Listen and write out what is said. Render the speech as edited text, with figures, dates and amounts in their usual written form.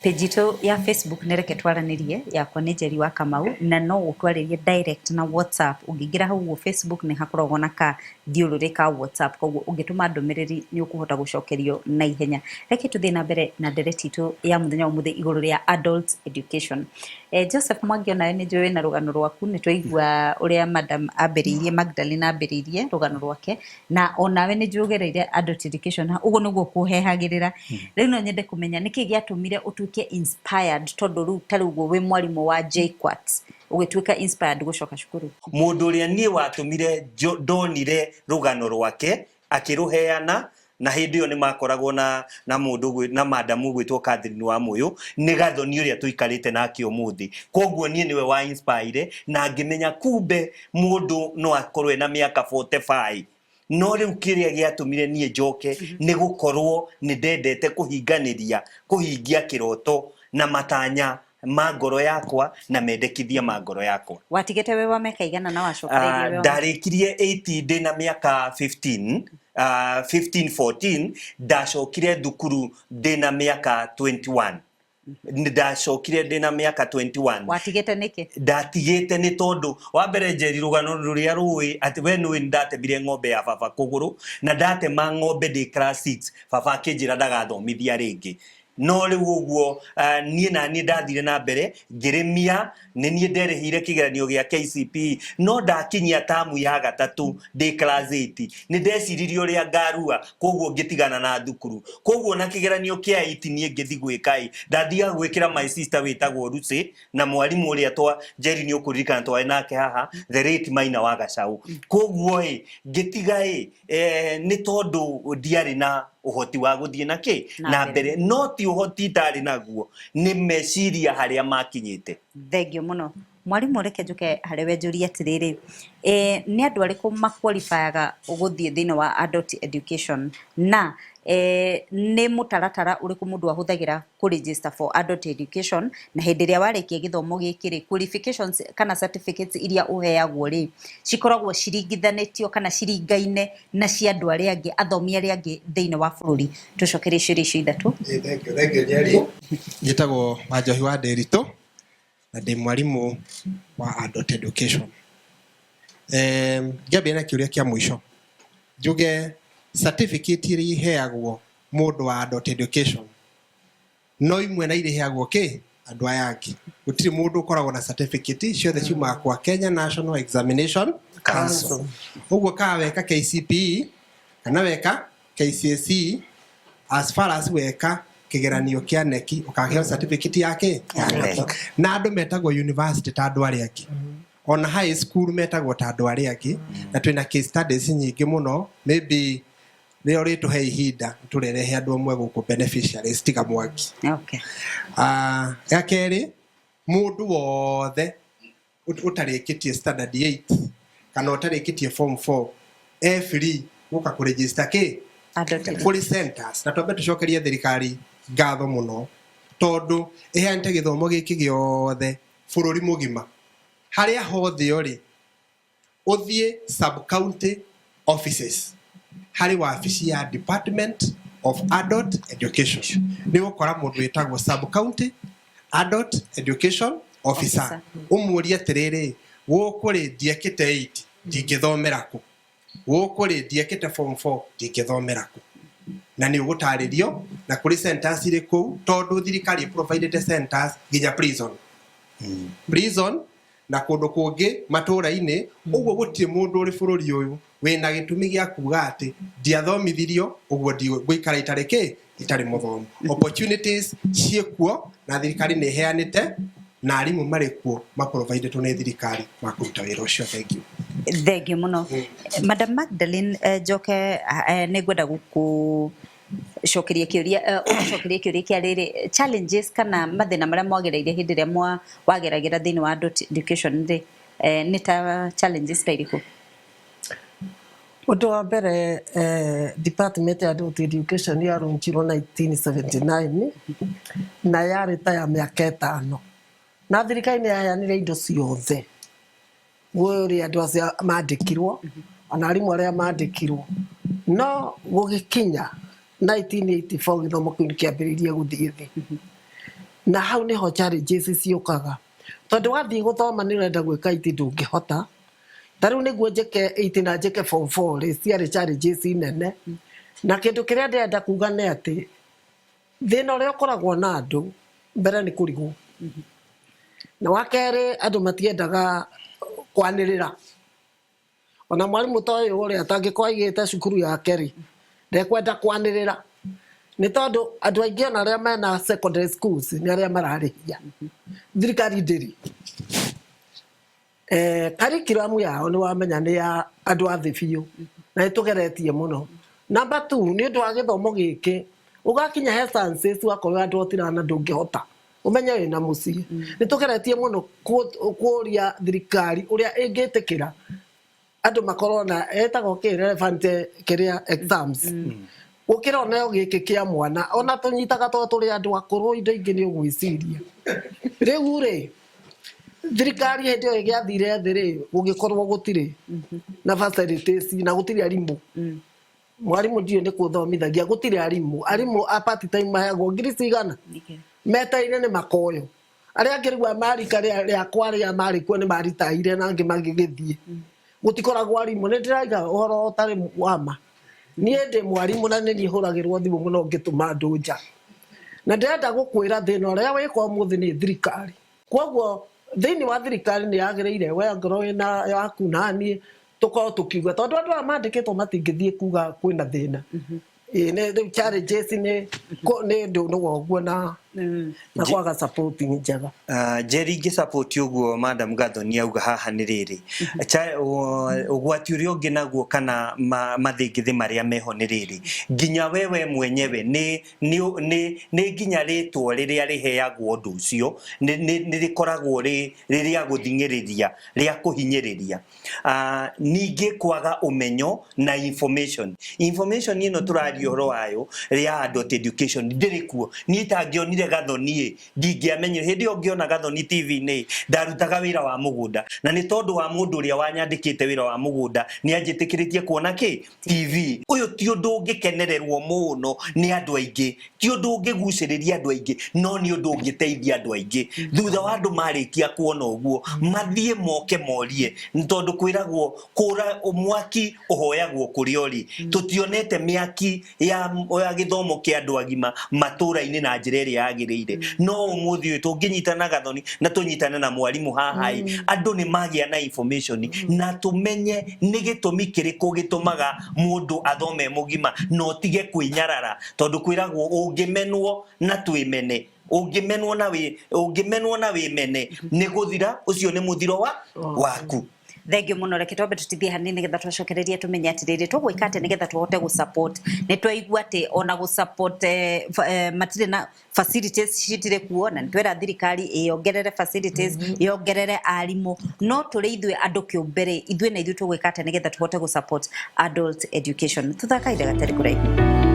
Page ito ya Facebook nereke twaranirie yakwa ni Njeri wa Kamau na no utwaririe direct na WhatsApp ungigira hau Facebook ni hakoragwo na ka thiururi ka WhatsApp koguo ungituma ndumiriri ni ukuhota gucokerio na ihenya. Reke tuthie na mbere na ndereti itu ya muthenya umuthi iguru ria adult education. Joseph Mwangi ona ni njui na rugano rwaku ni twaigua uria Madam ambiririe Magdalene ambiririe rugano rwake na onawe ni njugereire adult education uguo niguo kuhehagirira. Riu no nyende kumenya niki giatumire utuike inspired tondu riu tarugo we mwarimu wa JKUAT ugituika inspired gucoka cukuru. Mundu uria nie watumire ndonire rugano rwake akiruheana na hindi yo ni makoragwo na mundu na madamu gwitwo Catherine wa Muyu ni gathoni uria tuikarite nake umuthi koguo nie niwe wa inspire na ngimenya kumbe mundu no akorwe na miaka 45 no riu kiria giatumire nie njoke ni gukorwo ni ndendete kuhingia kiroto na matanya magoro yakwa na mendekithia magoro yakwa. Watigete we wa meka igana na wacokererie we? Ndarikirie 80 de na miaka 15 14 ndacokire thukuru de na miaka 21 ndacokire de na miaka 21. Watigete niki? Ndatigite ni tondu wa mbere Njeri rugano ruria rui ati we nui ndatebire ng'ombe ya baba kuguru na ndatema ng'ombe de class 6 baba akinjira ndagathomithia ringi no riu uguo nie na nie ndathire na mbere ngiremia ni nie nderehire kigeranio gia KCPE no ndakinyia tamu ya gatatu de class 8 ni ndeciririe uria ngarua koguo ngitigana na thukuru koguo na kigeranio kia 8 nie ngithi gwikai ndathia gwikira my sister witagwo Rusi na mwarimu uria twa Njeri ni ukuririkana twa nake haha the late Maina wa Gacau koguo ngitiga ni tondu ndiari na uhoti wa guthie na mbere no ti uhoti tari naguo ni meciria haria makinyite. Thengio muno mwarimu reke njuke hariwe njuri atiriri ni andu ariku maqualifyaga uguthie thini wa adult education na ni mutaratara uriku mundu ahuthagira ku register for adult education na hindi ria warikia githomo gikiri qualifications kana certificates iria uheagwo ri cikoragwo ciringithanitio kana ciringaine na cia andu aria angi athomi aria angi thini wa bururi. Tucokerie ciuria icio ithatu. Thank you Njeri. Njitagwo Wanjohi wa Nderito na ndi mwarimu wa adult education. Ngiambia na kiuria kia mwisho njuge certificate iri heagwo mundu wa adult education no imwe na iri heagwo andu aya angi gutiri mundu ukoragwo na certificate ciothe ciuma kwa Kenya National Examination Council. Uguo ka weka KCPE kana weka KCSE as far as weka kigeranio kia neki ukaheo certificate yake na andu metagwo university ta andu aria angi on high school metagwo ta andu aria angi na twina case studies nyingi muno maybe leo rito he ihinda turerehe andu amwe guku beneficiaries tiga Mwangi. Okay. Ya keri mundu wothe utarikitie standard 8 kana utarikitie form 4 free guka ku register kuri centers na twambe tucokerie thirikari ngatho muno tondu ihente githomo giki giothe bururi mugima haria hothe ori uthie sub county offices hari wa office ya Department of Adult Education ni gukora mundu witagwo sub county adult education officer umuria tiriri wukuri diekite 8 ndingithomera ku wukuri diekite form 4 ndingithomera ku na ni ugutaririo na kuri centers iri ku tondu thirikari provided centers ginya prison na kundu kungi matura-ini uguo gutire mundu uri bururi uyu wina gitumi gia kuga ati ndiathomithirio uguo ngikara itari muthomu. Opportunities ciekuo na thirikari ni heanite na arimu marikuo maprovided ni thirikari makuruta wira ucio. Thank you. Thank you muno. Madam Magdalene Njoke ne gwenda guku cokeria kiuria cokeria kiuria kia riri challenges kana mathina maria mwagereire hindi ria wageragira thini wa adult education ri ni ta challenges tairiku? Undu wa mbere Department of Adult Education yarunjirwo 1979 na yari ta ya miaka 5 na thirikari ni yaheanire indo ciothe gwori andu acio mandikirwo ona arimu aria mandikirwo no gugikinya 1984 githomo kiu kiambiririe guthie thi na hau niho challenges ciukaga tondu wathii guthoma ni urenda gwika iti ndungihota taru niguo njeke 8 na njeke form 4 ri ciari challenges nene na kindu kiria ndenda kuga ni ati thina uria ukoragwo na andu mbere ni kurigwo na wakere andu matiendaga kwanirira ona mwalimu toyo uria atangikwa igite cukuru yake ri ndekwenda kwanirira ni tondu andu aingi ona aria mena secondary schools ni aria mararihia thirikari ndiri curriculum yao ni wamenya ni ya andu athi biu na itugeretie muno number 2 ni undu wa githomo giki ugakinya he census wakorwo andu otirana ndungihota umenye wina mucii ni tugeretie muno kuria thirikari uria ingitikira andu makorwo na etagwo relevant kiria exams ukira onayo giki kia mwana ona tunyitaga turi andu akuru indo ingi ni ugwiciria riu ri thirikari hindi yo igiathire thiri gugikorwo gutire na facilities na gutire arimu mwarimu ndio ni kuthomithagia gutire arimu apart time mahagwo ngiri cigana metaine ni makoyo aria ngirigwa marika ria kwaria marikuo ni maritaire na ngi magigithie gutikoragwo arimu ni ndiraiga uhoro utari wama nie ndi mwarimu na ni huragirwo thimu muno ngituma nduja na ndirenda gukwira thina uria wikwa muthi ni thirikari kwoguo thini wa thirikari ni yagireire we ngoro ina yaku nani tuko tukiuga tondu andu amandikitwo matingithie kuga kwina thina ne challenges ni ndu no guo na kwaga supporting njega Jerry ngi support uguo madam Gathoni auga haha ni riri ugwati uria ungi naguo kana mathingithi maria meho ni riri nginya wewe mwenyewe ni nginya ritwo riria riheagwo ndu ucio ni rikoragwo riria guthingiriria ria kuhinyiriria ningi kwaga umenyo na information ino turario horo wayo ria adult education ndirikuo ni tangionire Gathoni ndingiamenyire hindi ongiona Gathoni TV ni ndarutaga wira wa mugunda na ni tondu wa mundu uria wanyandikite wira wa mugunda ni anjitikiritie kuona ki TV uyu ti undu ungikenererwo muno ni andu aingi ti undu ungiguciriria andu aingi no ni undu ungiteithia andu aingi thutha wa andu marikia kuona uguo mathie moke morie tondu kwiragwo kura mwaki uhoyagwo kuriori tutionete miaki ya githomo kia andu agima matura-ini na njireri yagirire no umuthi uyu tunginyitana Gathoni na tunyitane na mwalimu hahai andu ni magia na information na tumenye ni gitumi kiriku gitumaga mundu athome mugima no tige kwinyarara tondu kwiragwo ungimenwo na twimene ungimenwo na wimene ni guthira ucio ni muthiro waku thengio muno reke twambe tutithie hanini getha twacokererie tumenye atiriri tugwika ati nigetha tuhote gu support ni twaigua ati ona gu support matire na facilities citire kuona twera thirikari iongerere facilities iongerere arimu no turi ithwe andu kiumbere ithwe na ithwe tugwika ati nigetha tuhote gu support adult education tuthakaire gatari kuraihu